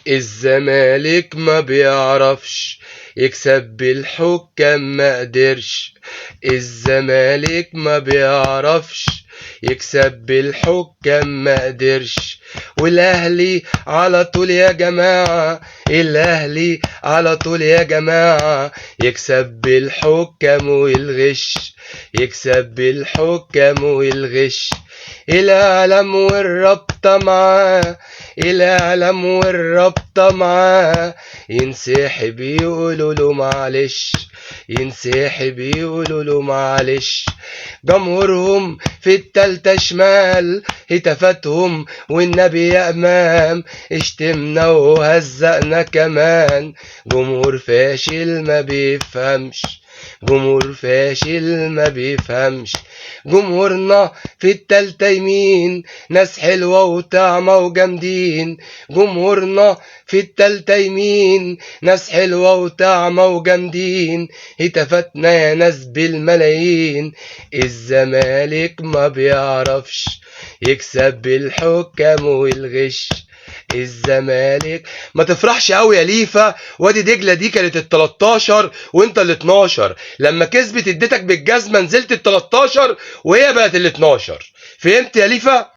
الزمالك ما بيعرفش يكسب بالحكام، ما قدرش. الزمالك ما بيعرفش يكسب بالحكام، ما قدرش. والاهلي على طول يا جماعة، الاهلي على طول يا جماعة، يكسب بالحكام والغش، يكسب بالحكام والغش. الاعلام والرابطة معاه، الاعلام والرابطة معاه، ينسحب يقولوا له معلش، ينسحب يقولوا له معلش. جمهورهم في التالتة شمال، هتافاتهم والنبي يا امام، اشتمنا وهزقنا كمان. جمهور فاشل ما بيفهمش، جمهور فاشل ما بيفهمش. جمهورنا في التالتة يمين، ناس حلوة وطعمة وجامدين. جمهورنا في التالتة يمين، ناس حلوة وطعمة وجامدين، هتافاتنا يا ناس بالملايين. الزمالك ما بيعرفش يكسب بالحكام والغش. الزمالك ما تفرحش قوي يا ليفا، وادي دجله دي كانت ال 13 وانت ال 12، لما كسبت اديتك بالجزمه نزلت ال 13 وهي بقت ال 12. فهمت يا ليفا؟